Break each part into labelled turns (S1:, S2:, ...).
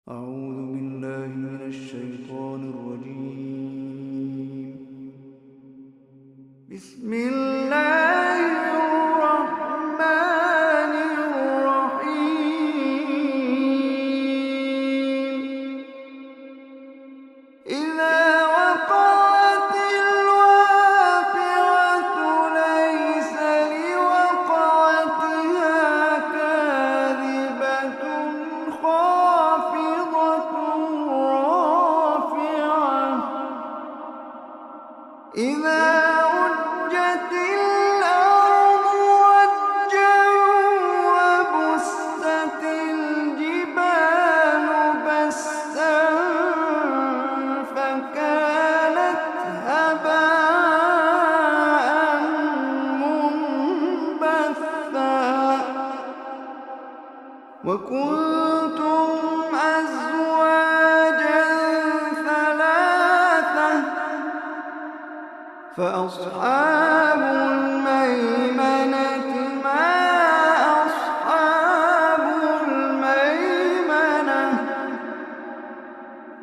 S1: أعوذ بالله من الشيطان الرجيم. بسم الله الرحمن الرحيم. إذا وقعت الواقعة ليس لوقعتها كاذبة خافضة رافعة. إذا رجت الأرض رجا وبست الجبال بسا فكانت هباء منبثا. وكنتم أزواجا ثلاثة فأصحاب الميمنة ما أصحاب الميمنة.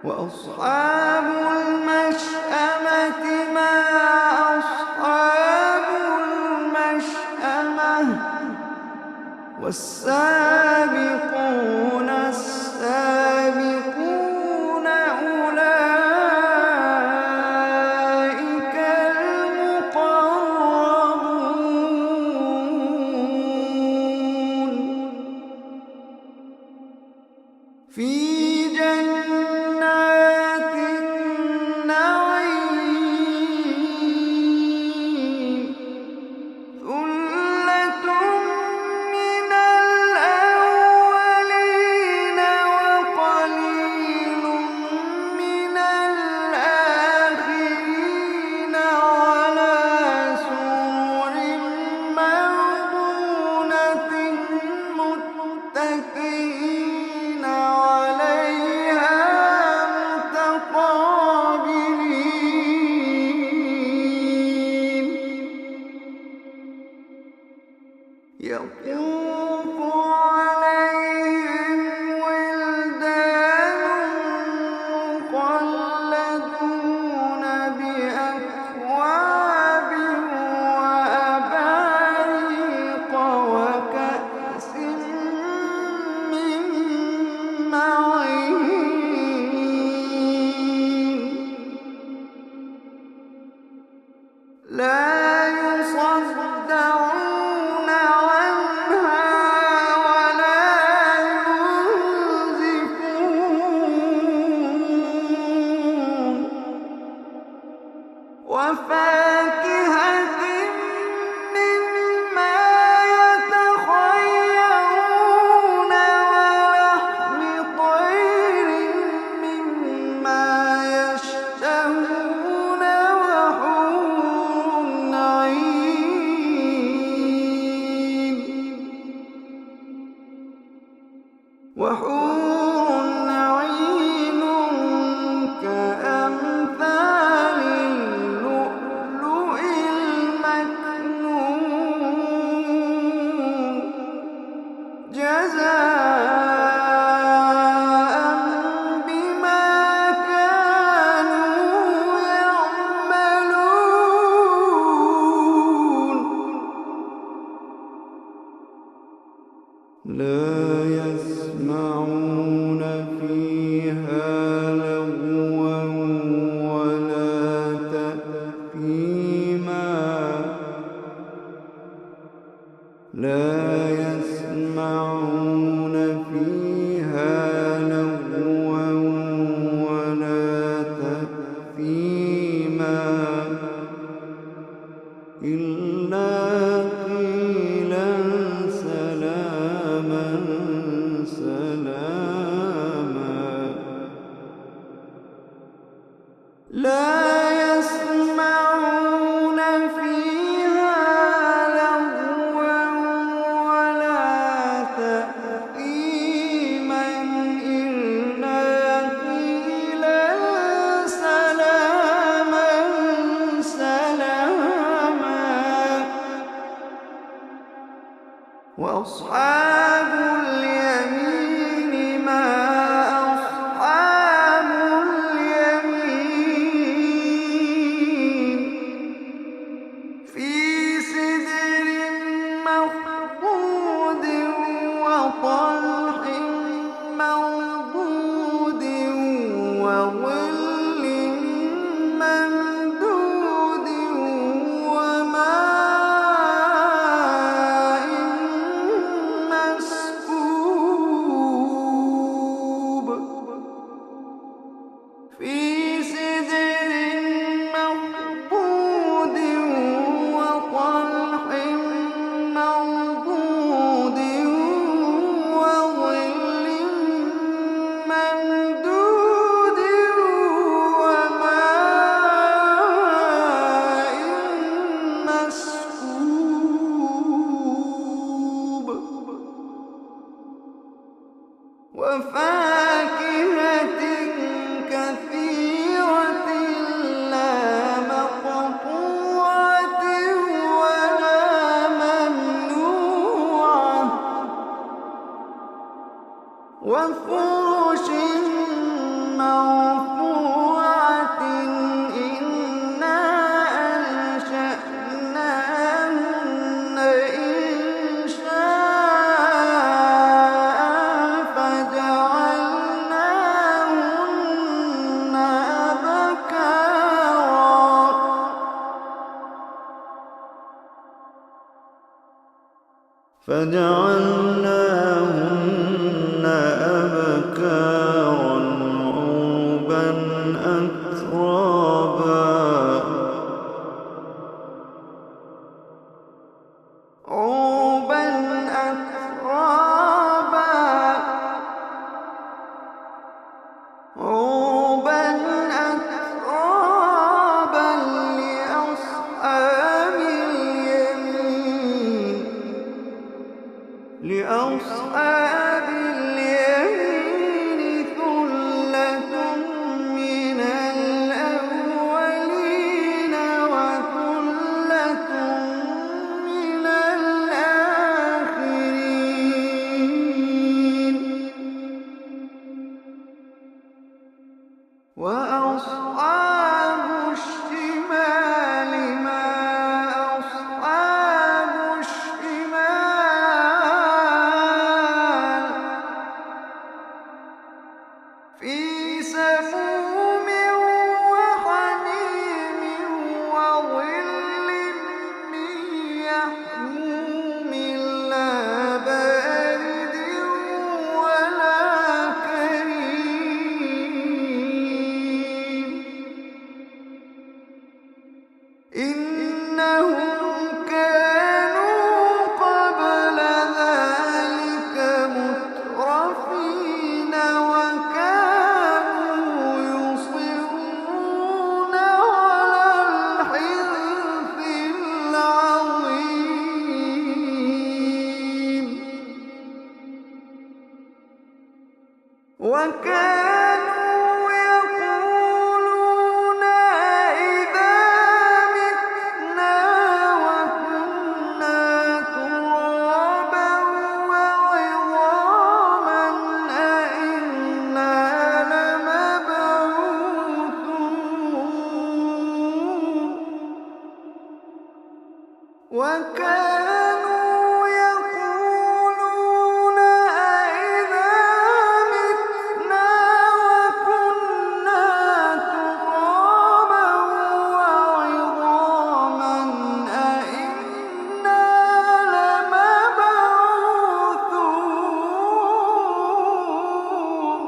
S1: وأصحاب المشأمة ما أصحاب المشأمة. والسابقون السابقون أولئك المقربون في جنات النعيم. ثلة من الأولين وقليل من الآخرين على سرر موضونة متكئين عليها متقابلين. يطوف عليهم ولدان مخلدون بأكواب وأباريق وكأس من معين. لا يصدعون عنها ولا ينزفون. وفاكهة مما يتخيرون ولحم طير مما يشتهون وحور عين. وحور عين كأمثال اللؤلؤ المكنون جزاء بما كانوا يعملون. لا يسمعون فيها لغوا ولا تأثيما. لا يسمعون فيها لغوا ولا تأثيما إلا قيلا سلاما سلاما. لا يسمعون فيها لغوا ولا تأثيما إلا قيلا سلاما سلاما. وأصحاب اليمين ما أصحاب وفاكهة كثيرة لا مقطوعة ولا ممنوعة وفرش مرفوعة إنا أنشأناهن إنشاء فجعلناهن أبكارا عربا أترابا لأصحاب اليمين ثلة من الأولين وثلة من الآخرين وأصحاب الشمال ما أصحاب الشمال في سموم وحميم وظل من يحموم لا بارد ولا كريم إنهم كانوا قبل ذلك مترفين وكانوا يصرون على الحنث العظيم وكانوا يقولون أئذا متنا وكنا ترابا وعظاما أئنا لمبعوثون وكانوا يقولون أئذا متنا وكنا ترابا وعظاما أئنا لمبعوثون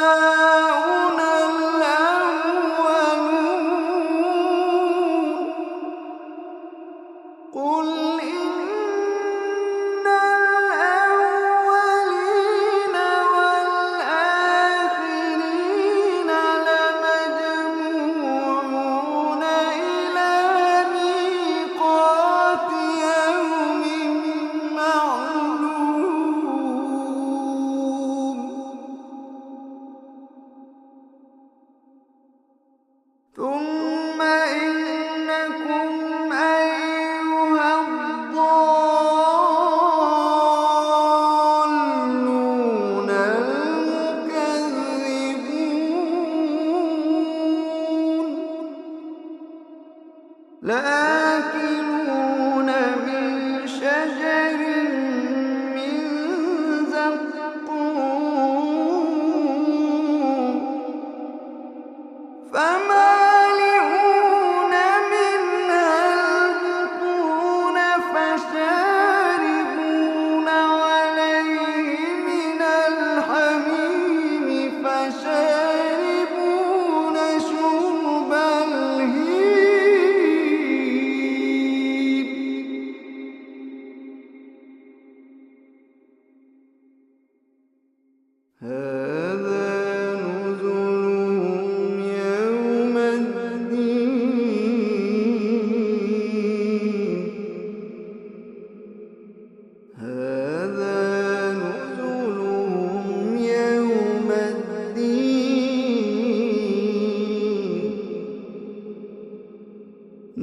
S1: أوآباؤنا الأولون قل إن الأولين والآخرين لمجموعون إلى ميقات يوم معلوم ثم إنكم أيها الضالون المكذبون لآكلون من شجر من زقوم فمالئون منها البطون فشاربون عليه من الحميم فشاربون شرب الهيم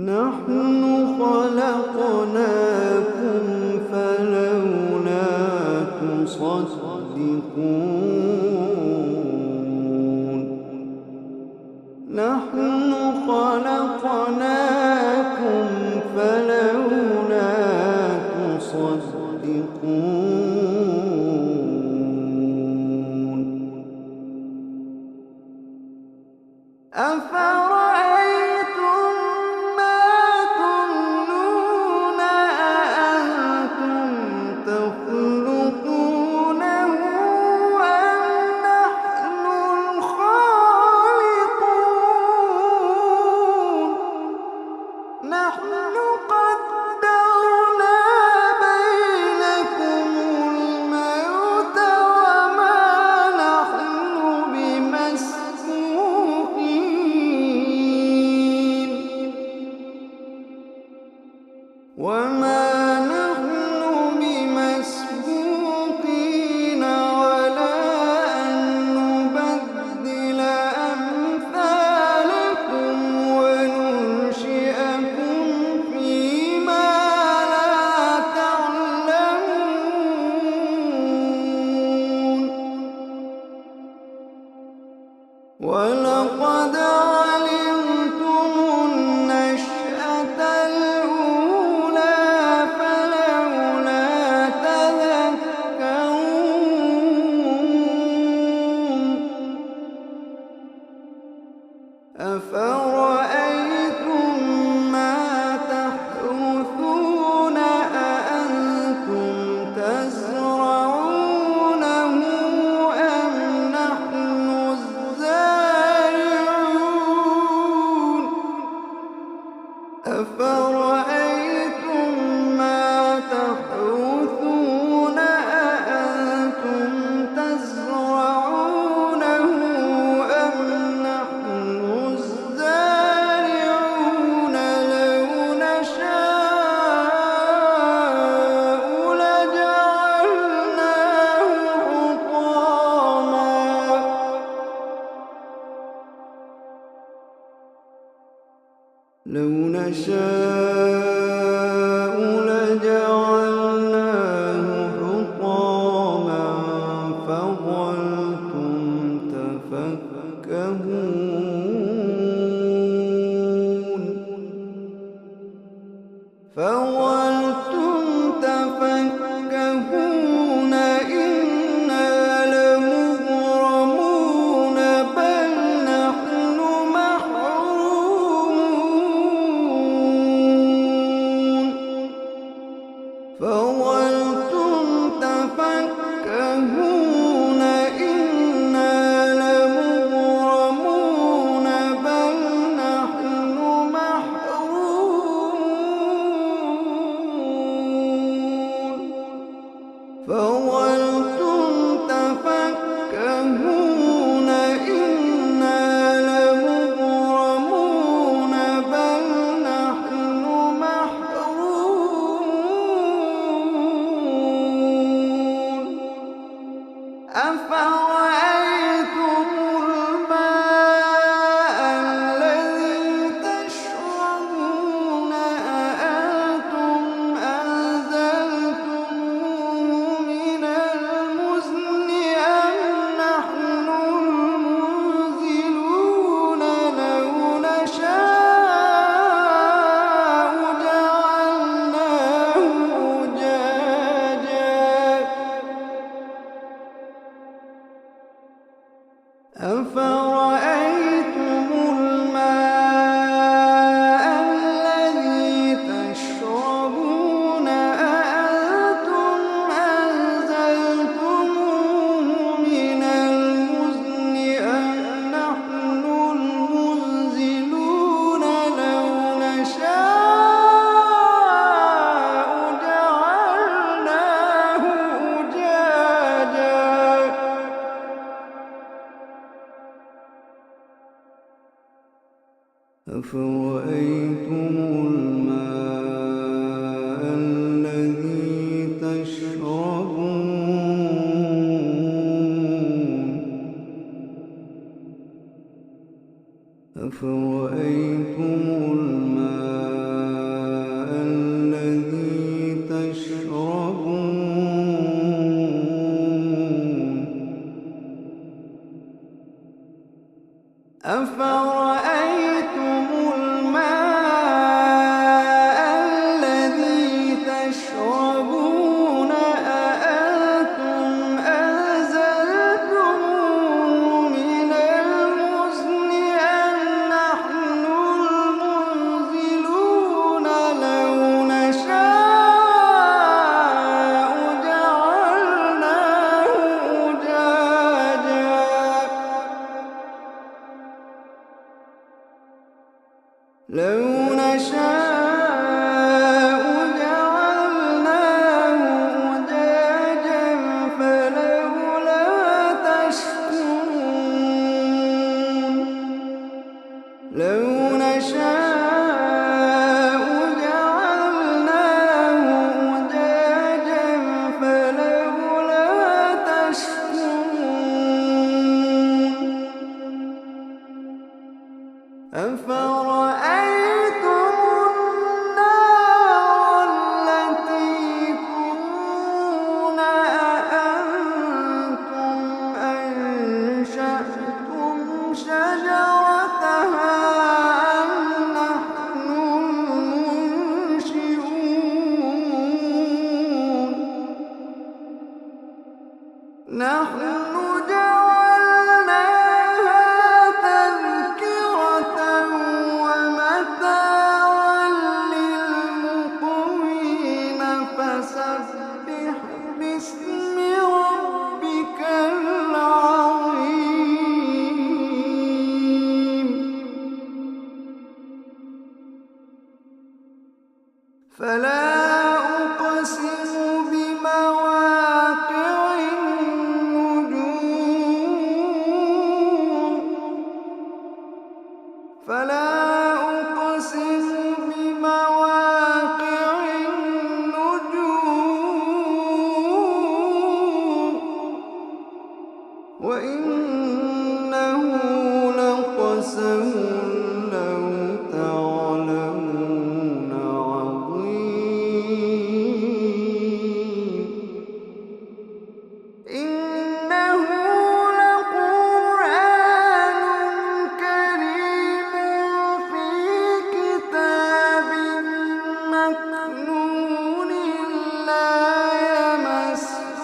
S1: نحن خلقناكم فلولا تصدقون نحن خلقناكم فلولا تصدقون أفرأيتم ما تمنون أأنتم تخلقونه أم نحن الخالقون نحن قدرنا بينكم الموت وما نحن بمسبوقين على أن نبدل أمثالكم وننشئكم فيما لا تعلمون ولقد علمتم النشأة الأولى فلولا تذكرون أفرأيتم ما تحرثون أأنتم تزرعونه أم نحن الزارعون أفرأيتم ما تحرثون أأنتم تزرعونه أم نحن الزارعون لو نشاء لجعلناه حطاما فظلتم تفكهون إنا لمغرمون بل نحن محرومون فظلتم تفكهون إنا لمغرمون بل نحن محرومون فظلتم تفكهون إنا لمغرمون بل نحن محرومون أفرأيتم الماء الذي تشربون أأنتم أنزلتموه من المزن أم نحن المنزلون لو نشاء جعلناه أجاجا أفرأيتم الماء الذي تشربون أأنتم أنزلتموه من المزن أم نحن المنزلون لو نشاء جعلناه أجاجا أفرأيتم الماء الذي تشربون أفرأيتم الماء فلا أقسم بمواقع النجوم فلا أقسم بمواقع النجوم وإنه لقسم لو تعلمون عظيم إنه لقرآن كريم في كتاب مكنون لا يمسه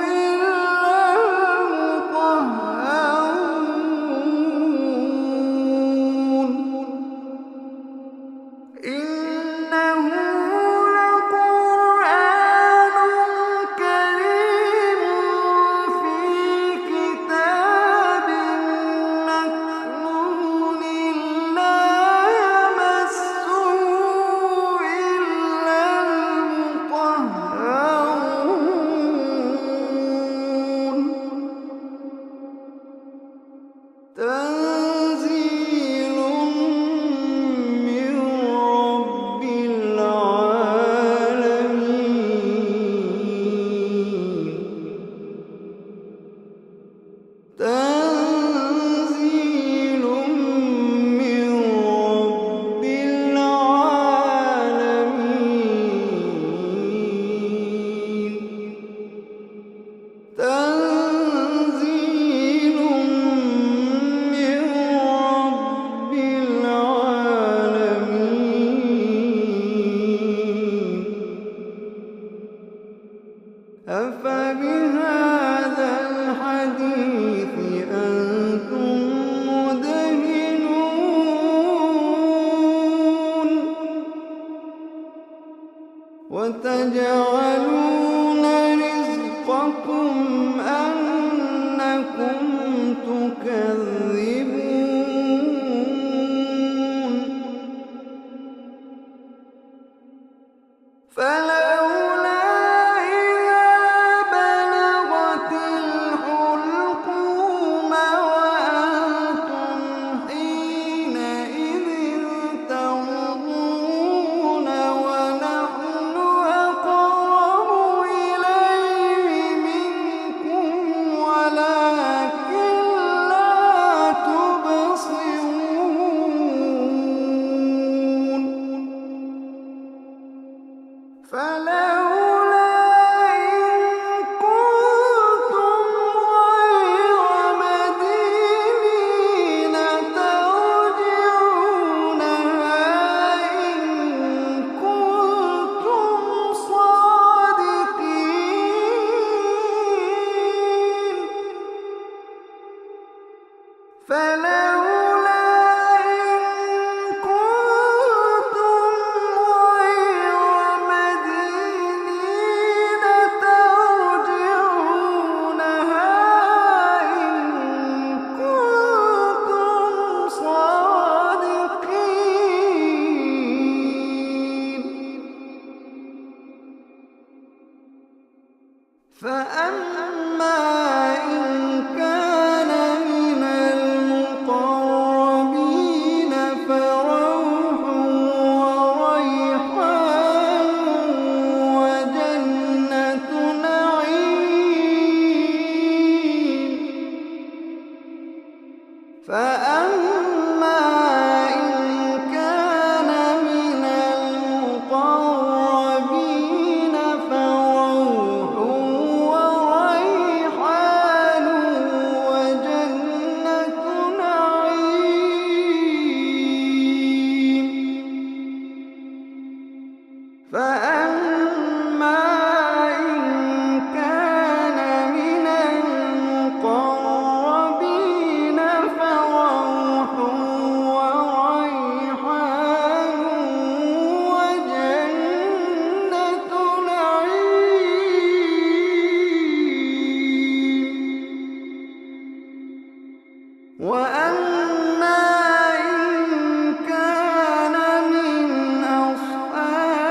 S1: إلا المطهرون إنه لقرآن كريم في كتاب مكنون لا يمسه إلا المطهرون تنزيل من رب العالمين تنزيل من رب العالمين تنزيل من رب العالمين أفبهذا الحديث أنتم مدهنون وتجعلون رزقكم أنكم تكذبون فلولا إذا بلغت الحلقوم وأنتم حينئذ تنظرون ونحن أقرب إليه منكم ولكن لا تبصرون فلولا إن كنتم غير مدينين ترجعونها إن كنتم صادقين فلولا إن كنتم غير مدينين ترجعونها إن كنتم صادقين فأما إن كان من المقربين فروح وريحان وجنة نعيم فأما إن كان من المقربين فروح وريحان وجنة نعيم فأما إن كان من المقربين فروح وريحان وجنة نعيم وأما إن كان من أصحاب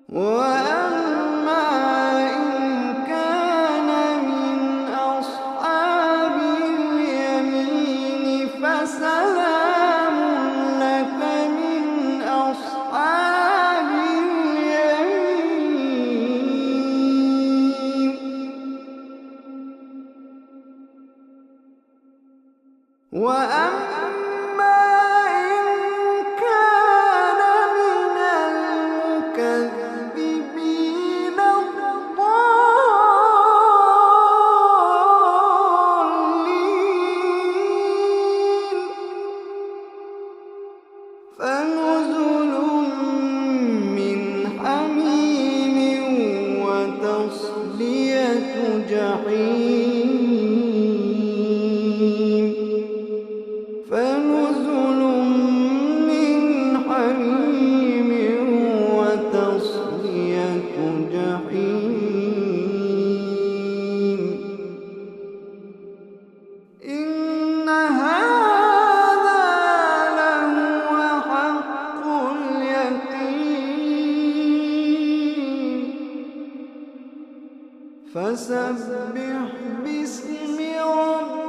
S1: وأما إن كان من أصحاب اليمين فسلام لك من أصحاب اليمين. وأما إن كان من المكذبين الضالين فنزل من حميم وتصلية جحيم. فنزل من حميم وتصلية جحيم. إن هذا لهو حق اليقين. فسبح باسم ربك